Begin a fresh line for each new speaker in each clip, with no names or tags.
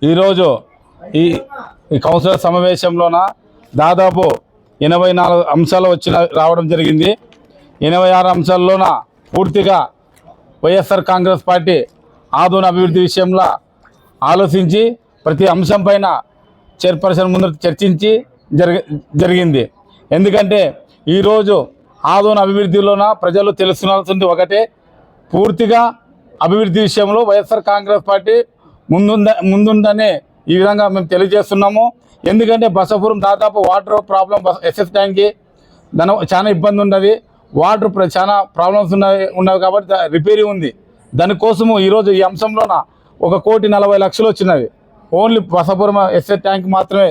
ఈరోజు ఈ ఈ కౌన్సిలర్ సమావేశంలోన దాదాపు 84 అంశాలు రావడం జరిగింది. 86 అంశాల్లోన పూర్తిగా వైఎస్ఆర్ కాంగ్రెస్ పార్టీ ఆదోని అభివృద్ధి విషయంలో ఆలోచించి ప్రతి అంశం పైన చైర్పర్సన్ ముందు చర్చించి జరిగింది. ఎందుకంటే ఈరోజు ఆదోని అభివృద్ధిలోన ప్రజలు తెలుసుకోవాల్సింది ఒకటే, పూర్తిగా అభివృద్ధి విషయంలో వైఎస్ఆర్ కాంగ్రెస్ పార్టీ ముందుందనే ఈ విధంగా మేము తెలియజేస్తున్నాము. ఎందుకంటే బసపురం దాదాపు వాటర్ ప్రాబ్లం, ఎస్ఎస్ ట్యాంక్కి దాని చాలా ఇబ్బంది ఉన్నది, వాటర్ చాలా ప్రాబ్లమ్స్ ఉన్నవి కాబట్టి రిపేరింగ్ ఉంది. దానికోసము ఈరోజు ఈ అంశంలోన 1,40,00,000 వచ్చినవి ఓన్లీ బసపురం ఎస్ఎస్ ట్యాంక్ మాత్రమే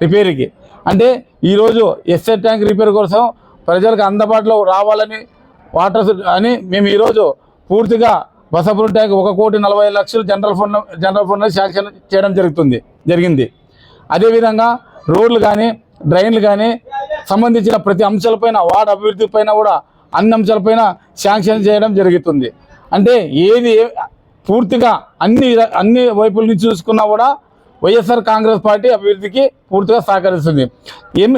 రిపేర్కి. అంటే ఈరోజు ఎస్ఎస్ ట్యాంక్ రిపేర్ కోసం ప్రజలకు అందుబాటులో రావాలని వాటర్ అని మేము ఈరోజు పూర్తిగా Basapuram tank 1,40,00,000 general fund sanction చేయడం జరిగింది. అదేవిధంగా రోడ్లు కానీ డ్రైన్లు కానీ సంబంధించిన ప్రతి అంశాలపైన వార్డు అభివృద్ధి పైన కూడా అన్ని అంశాలపైన శాంక్షన్ చేయడం జరుగుతుంది. అంటే పూర్తిగా అన్ని వైపుల నుంచి చూసుకున్నా కూడా వైఎస్ఆర్ కాంగ్రెస్ పార్టీ అభివృద్ధికి పూర్తిగా సహకరిస్తుంది.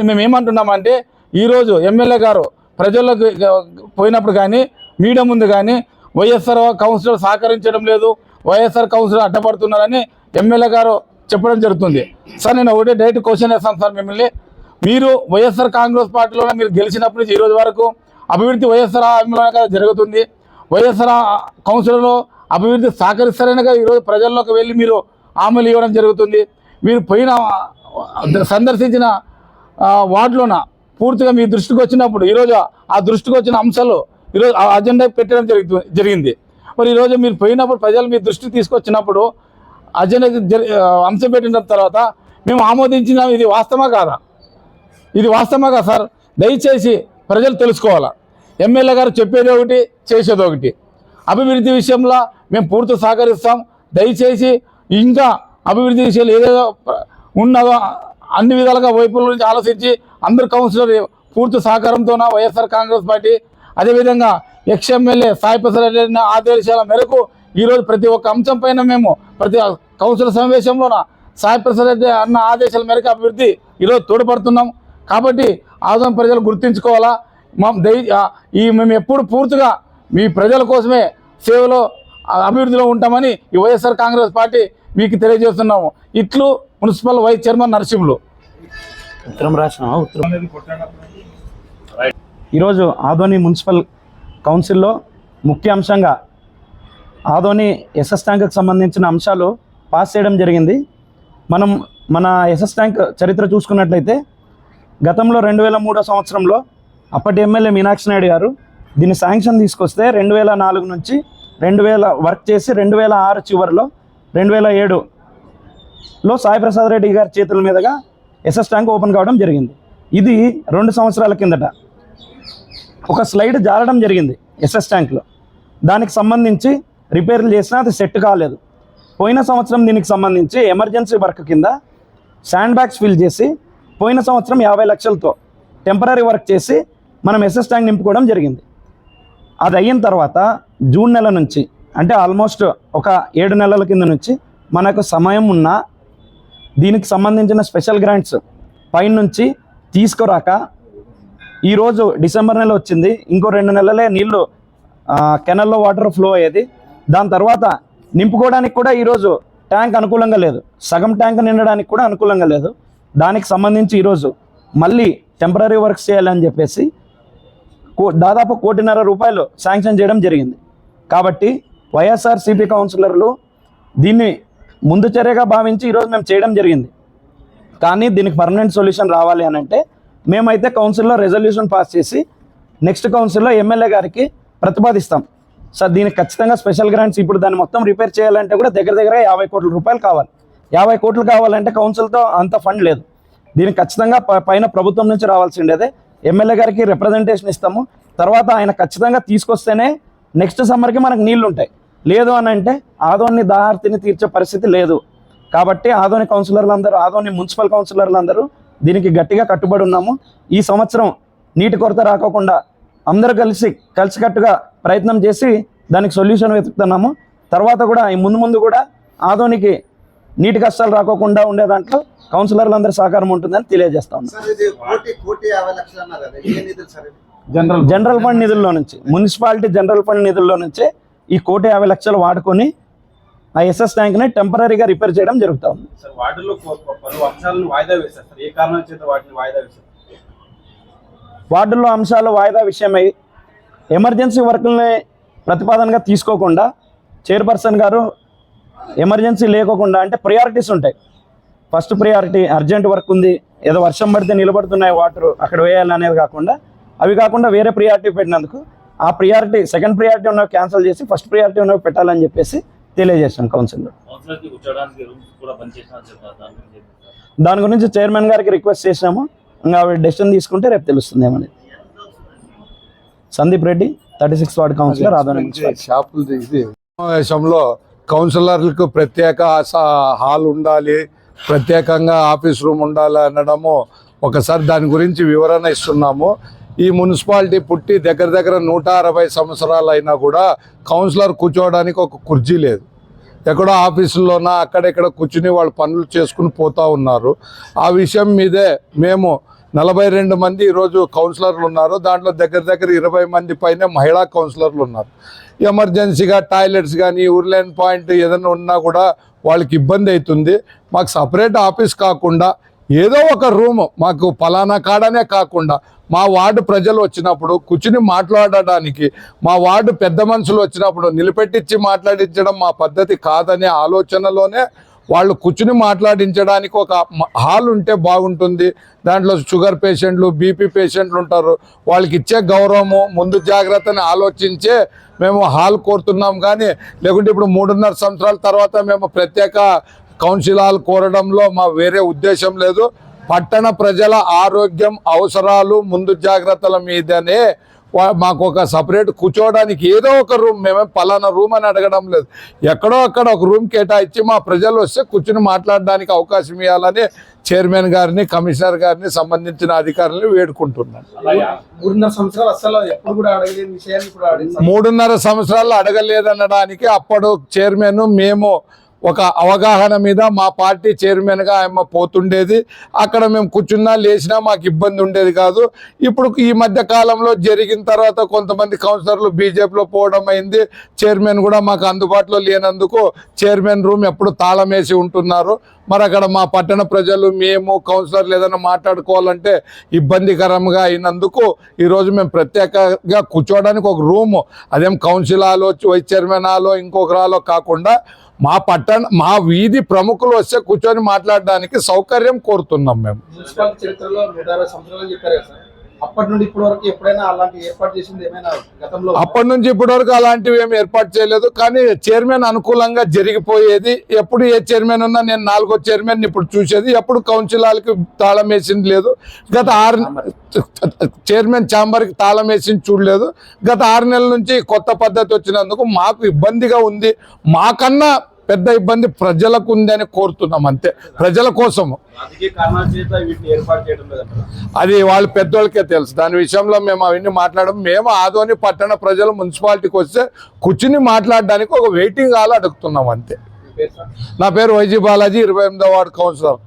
మేము ఏమంటున్నామంటే ఈరోజు ఎమ్మెల్యే గారు ప్రజలకు పోయినప్పుడు కానీ మీడియా ముందు కానీ వైఎస్ఆర్ కౌన్సిలర్ సహకరించడం లేదు, వైఎస్ఆర్ కౌన్సిలర్ అడ్డపడుతున్నారని ఎమ్మెల్యే గారు చెప్పడం జరుగుతుంది. సార్ నేను ఒకటే డైరెక్ట్ క్వశ్చన్ వేస్తాను సార్ మిమ్మల్ని, మీరు వైఎస్ఆర్ కాంగ్రెస్ పార్టీలోనే మీరు గెలిచినప్పటి నుంచి ఈరోజు వరకు అభివృద్ధి వైఎస్ఆర్ హామీలోనే జరుగుతుంది. వైఎస్ఆర్ కౌన్సిలర్లో అభివృద్ధి సహకరిస్తారనే కదా ఈరోజు ప్రజల్లోకి వెళ్ళి మీరు హామీలు ఇవ్వడం జరుగుతుంది. మీరు సందర్శించిన వార్డులోన పూర్తిగా మీ దృష్టికి వచ్చినప్పుడు ఈరోజు ఆ దృష్టికి వచ్చిన అంశాలు ఈరోజు ఆ అజెండా పెట్టడం జరిగింది. మరి ఈరోజు మీరు పోయినప్పుడు ప్రజలు మీ దృష్టికి తీసుకొచ్చినప్పుడు అజెండా అంశం పెట్టిన తర్వాత మేము ఆమోదించిన ఇది వాస్తవమా కాదా? ఇది వాస్తవమా కాదా సార్? దయచేసి ప్రజలు తెలుసుకోవాలా. ఎమ్మెల్యే గారు చెప్పేది ఒకటి, చేసేది ఒకటి. అభివృద్ధి విషయంలో మేము పూర్తి సహకరిస్తాం. దయచేసి ఇంకా అభివృద్ధి విషయాలు ఏదేదో ఉన్నదో అన్ని విధాలుగా వైపుల నుంచి ఆలోచించి అందరు కౌన్సిలర్ పూర్తి సహకారంతోన వైఎస్ఆర్ కాంగ్రెస్ పార్టీ, అదేవిధంగా ఎమ్మెల్యే సాయి ప్రసాద్ రెడ్డి ఆదేశాల మేరకు ఈరోజు ప్రతి ఒక్క అంశం పైన మేము ప్రతి కౌన్సిలర్ సమావేశంలోన సాయి ప్రసాద్ రెడ్డి అన్న ఆదేశాల మేరకు అభివృద్ధి ఈరోజు తోడ్పడుతున్నాం. కాబట్టి ఆదోని ప్రజలు గుర్తించుకోవాలా, మేము ఎప్పుడు పూర్తిగా మీ ప్రజల కోసమే సేవలో అభివృద్ధిలో ఉంటామని ఈ వైఎస్ఆర్ కాంగ్రెస్ పార్టీ మీకు తెలియజేస్తున్నాము. ఇట్లు మున్సిపల్ వైస్ చైర్మన్ నరసింహులు.
ఈరోజు ఆదోని మున్సిపల్ కౌన్సిల్లో ముఖ్య అంశంగా ఆదోని ఎస్ఎస్ ట్యాంక్కి సంబంధించిన అంశాలు పాస్ చేయడం జరిగింది. మన ఎస్ఎస్ ట్యాంక్ చరిత్ర చూసుకున్నట్లయితే గతంలో 2003 సంవత్సరంలో అప్పటి ఎమ్మెల్యే మీనాక్షి నాయుడు గారు దీన్ని శాంక్షన్ తీసుకొస్తే 2004 నుంచి 2000 వర్క్ చేసి 2006 చివరిలో 2007లో సాయి ప్రసాద్ రెడ్డి గారి చేతుల మీదుగా ఎస్ఎస్ ట్యాంక్ ఓపెన్ కావడం జరిగింది. ఇది 2 సంవత్సరాల కిందట ఒక స్లైడ్ జారడం జరిగింది ఎస్ఎస్ ట్యాంక్లో. దానికి సంబంధించి రిపేర్లు చేసినా అది సెట్ కాలేదు. పోయిన సంవత్సరం దీనికి సంబంధించి ఎమర్జెన్సీ వర్క్ కింద శాండ్ బ్యాగ్స్ ఫిల్ చేసి పోయిన సంవత్సరం 50 లక్షలతో టెంపరీ వర్క్ చేసి మనం ఎస్ఎస్ ట్యాంక్ నింపుకోవడం జరిగింది. అది అయిన తర్వాత జూన్ నెల నుంచి అంటే ఆల్మోస్ట్ ఒక 7 నెలల కింద నుంచి మనకు సమయం ఉన్నా దీనికి సంబంధించిన స్పెషల్ గ్రాంట్స్ పైనుంచి తీసుకురాక ఈరోజు డిసెంబర్ నెల వచ్చింది. ఇంకో 2 నెలలే నీళ్లు కెనల్లో వాటర్ ఫ్లో అయ్యేది. దాని తర్వాత నింపుకోవడానికి కూడా ఈరోజు ట్యాంక్ అనుకూలంగా లేదు, సగం ట్యాంక్ నిండడానికి కూడా అనుకూలంగా లేదు. దానికి సంబంధించి ఈరోజు మళ్ళీ టెంపరీ వర్క్స్ చేయాలని చెప్పేసి దాదాపు 1,50,00,000 రూపాయలు శాంక్షన్ చేయడం జరిగింది. కాబట్టి వైఎస్ఆర్సీపీ కౌన్సిలర్లు దీన్ని ముందు చర్యగా భావించి ఈరోజు మేము చేయడం జరిగింది. కానీ దీనికి పర్మనెంట్ సొల్యూషన్ రావాలి అని అంటే మేమైతే కౌన్సిల్లో రెజల్యూషన్ పాస్ చేసి నెక్స్ట్ కౌన్సిల్లో ఎమ్మెల్యే గారికి ప్రతిపాదిస్తాం. సార్ దీనికి ఖచ్చితంగా స్పెషల్ గ్రాంట్స్ ఇప్పుడు దాన్ని మొత్తం రిపేర్ చేయాలంటే కూడా దగ్గర 50 కోట్ల రూపాయలు కావాలి. 50 కోట్లు కావాలంటే కౌన్సిల్తో అంత ఫండ్ లేదు. దీనికి ఖచ్చితంగా పైన ప్రభుత్వం నుంచి రావాల్సిండేదే. ఎమ్మెల్యే గారికి రిప్రజెంటేషన్ ఇస్తాము. తర్వాత ఆయన ఖచ్చితంగా తీసుకొస్తేనే నెక్స్ట్ సమ్మర్కి మనకు నీళ్లు ఉంటాయి. లేదు అని అంటే ఆదోని దాహార్తిని తీర్చే పరిస్థితి లేదు. కాబట్టి ఆదోని కౌన్సిలర్లందరూ, ఆదోని మున్సిపల్ కౌన్సిలర్లందరూ దీనికి గట్టిగా కట్టుబడి ఉన్నాము. ఈ సంవత్సరం నీటి కొరత రాకోకుండా అందరూ కలిసికట్టుగా ప్రయత్నం చేసి దానికి సొల్యూషన్ వెతుకుతున్నాము. తర్వాత కూడా ఈ ముందు కూడా ఆదోనికి నీటి కష్టాలు రాకోకుండా ఉండే దాంట్లో కౌన్సిలర్లందరి సహకారం ఉంటుందని తెలియజేస్తా ఉన్నాం.
సార్ ఇది కోటి 50 లక్షలు అన్నారు కదా, ఏ నిధులు సార్ ఇది?
జనరల్ ఫండ్ నిధుల్లో నుంచి, మున్సిపాలిటీ జనరల్ ఫండ్ నిధుల్లో నుంచి ఈ 1,50,00,000 వాడుకొని ఆ ఎస్ఎస్ ట్యాంక్ని టెంపరీగా రిపేర్ చేయడం జరుగుతూ ఉంది.
సార్ వాటిలో పలు అంశాలను వాయిదా వేశారు సార్. ఏ కారణం చేత వాటిని వాయిదా వేశారు?
వార్డుల్లో అంశాలు వాయిదా విషయమై ఎమర్జెన్సీ వర్కుల్ని ప్రతిపాదనగా తీసుకోకుండా చైర్పర్సన్ గారు ఎమర్జెన్సీ లేకోకుండా, అంటే ప్రయారిటీస్ ఉంటాయి. ఫస్ట్ ప్రయారిటీ అర్జెంట్ వర్క్ ఉంది, ఏదో వర్షం పడితే నిలబడుతున్నాయి వాటర్ అక్కడ వేయాలి అనేది కాకుండా, అవి కాకుండా వేరే ప్రయారిటీ పెట్టినందుకు ఆ ప్రయారిటీ సెకండ్ ప్రయారిటీ ఉన్నవి క్యాన్సిల్ చేసి ఫస్ట్ ప్రయారిటీ ఉన్నవి పెట్టాలని చెప్పేసి తెలియజేశాం కౌన్సిల్లో. దాని గురించి చైర్మన్ గారికి రిక్వెస్ట్ చేసినాము. ఇంకా ఆవిడ డెసిషన్ తీసుకుంటే రేపు తెలుస్తుంది ఏమని. సందీప్ రెడ్డి, 36 వార్డ్ కౌన్సిలర్, ఆదోని
షాపులు ఇది సమావేశంలో కౌన్సిలర్లకు ప్రత్యేక హాల్ ఉండాలి, ప్రత్యేకంగా ఆఫీస్ రూమ్ ఉండాలి అనడము ఒకసారి దాని గురించి వివరణ ఇస్తున్నాము. ఈ మున్సిపాలిటీ పుట్టి దగ్గర దగ్గర 160 సంవత్సరాలు అయినా కూడా కౌన్సిలర్ కూర్చోవడానికి ఒక కుర్చీ లేదు. ఎక్కడో ఆఫీసుల్లోనా అక్కడెక్కడ కూర్చుని వాళ్ళు పనులు చేసుకుని పోతూ ఉన్నారు. ఆ విషయం మీదే మేము 42 మంది ఈరోజు కౌన్సిలర్లు ఉన్నారు. దాంట్లో దగ్గర దగ్గర 20 మంది పైన మహిళా కౌన్సిలర్లు ఉన్నారు. ఎమర్జెన్సీగా టాయిలెట్స్ కానీ ఊర్లైన్ పాయింట్ ఏదైనా ఉన్నా కూడా వాళ్ళకి ఇబ్బంది అవుతుంది. మాకు సపరేట్ ఆఫీస్ కాకుండా ఏదో ఒక రూము మాకు పలానా కాడనే కాకుండా మా వార్డు ప్రజలు వచ్చినప్పుడు కూర్చుని మాట్లాడడానికి, మా వార్డు పెద్ద మనుషులు వచ్చినప్పుడు నిలబెట్టించి మాట్లాడించడం మా పద్ధతి కాదనే ఆలోచనలోనే వాళ్ళు కూర్చుని మాట్లాడించడానికి ఒక హాల్ ఉంటే బాగుంటుంది. దాంట్లో షుగర్ పేషెంట్లు, బీపీ పేషెంట్లు ఉంటారు, వాళ్ళకి ఇచ్చే గౌరవము ముందు జాగ్రత్తని ఆలోచించే మేము హాల్ కోరుతున్నాం. కానీ లేకుంటే ఇప్పుడు 3.5 సంవత్సరాల తర్వాత మేము ప్రత్యేక కౌన్సిల్ హాల్ కోరడంలో మా వేరే ఉద్దేశం లేదు. పట్టణ ప్రజల ఆరోగ్యం అవసరాలు ముందు జాగ్రత్తల మీదనే మాకు ఒక సపరేట్ కూర్చోవడానికి ఏదో ఒక రూమ్, మేమే పలానా రూమ్ అని అడగడం లేదు. ఎక్కడో అక్కడ ఒక రూమ్ కేటాయించి మా ప్రజలు వస్తే కూర్చుని మాట్లాడడానికి అవకాశం ఇవ్వాలని చైర్మన్ గారిని, కమిషనర్ గారిని, సంబంధించిన అధికారులను వేడుకుంటున్నాను.
3.5 సంవత్సరాలు అసలు ఎప్పుడు కూడా అడగలేని విషయాన్ని ఇప్పుడు అడిగింది.
3.5 సంవత్సరాలు అడగలేదనడానికి అప్పుడు చైర్మన్ మేము ఒక అవగాహన మీద మా పార్టీ చైర్మన్గా ఆయన పోతుండేది. అక్కడ మేము కూర్చున్నా లేచినా మాకు ఇబ్బంది ఉండేది కాదు. ఇప్పుడు ఈ మధ్య కాలంలో జరిగిన తర్వాత కొంతమంది కౌన్సిలర్లు బీజేపీలో పోవడం అయింది. చైర్మన్ కూడా మాకు అందుబాటులో లేనందుకు చైర్మన్ రూమ్ ఎప్పుడు తాళం వేసి ఉంటున్నారు. మరి అక్కడ మా పట్టణ ప్రజలు, మేము కౌన్సిలర్లు ఏదైనా మాట్లాడుకోవాలంటే ఇబ్బందికరంగా అయినందుకు ఈరోజు మేము ప్రత్యేకంగా కూర్చోవడానికి ఒక రూము, అదేం కౌన్సిల్ హాలో, వైస్ చైర్మన్ హాలో, ఇంకొక హాలో కాకుండా మా వీధి ప్రముఖులు వస్తే కూర్చొని మాట్లాడడానికి సౌకర్యం కోరుతున్నాం. మేము
మున్సిపాలిటీ చరిత్రలో 160 సంవత్సరాలు చెప్పారు కదా సార్. అప్పటి నుండి ఇప్పటి వరకు ఎప్పుడైనా అలాంటి ఏర్పాటు చేసింది ఏమైనా గతంలో?
అప్పటి నుంచి ఇప్పటి వరకు అలాంటివి ఏమి ఏర్పాటు చేయలేదు. కానీ చైర్మన్ అనుకూలంగా జరిగిపోయేది. ఎప్పుడు ఏ చైర్మన్ ఉన్నా, నేను 4వ చైర్మన్ ఇప్పుడు చూసేది, ఎప్పుడు కౌన్సిల్ హాల్కి తాళం వేసింది లేదు. గత 6 చైర్మన్ ఛాంబర్కి తాళం వేసింది చూడలేదు. గత 6 నెలల నుంచి కొత్త పద్ధతి వచ్చినందుకు మాకు ఇబ్బందిగా ఉంది. మాకన్నా పెద్ద ఇబ్బంది ప్రజలకు ఉంది అని కోరుతున్నాం, అంతే, ప్రజల కోసము. అది వాళ్ళ పెద్దోళ్ళకే తెలుసు. దాని విషయంలో మేము అవన్నీ మాట్లాడము. మేము ఆదోని పట్టణ ప్రజలు మున్సిపాలిటీకి వస్తే కూర్చుని మాట్లాడడానికి ఒక వెయిటింగ్ హాల్ అడుగుతున్నాం, అంతే. నా పేరు వైజీ బాలాజీ, 28వ వార్డు కౌన్సిలర్.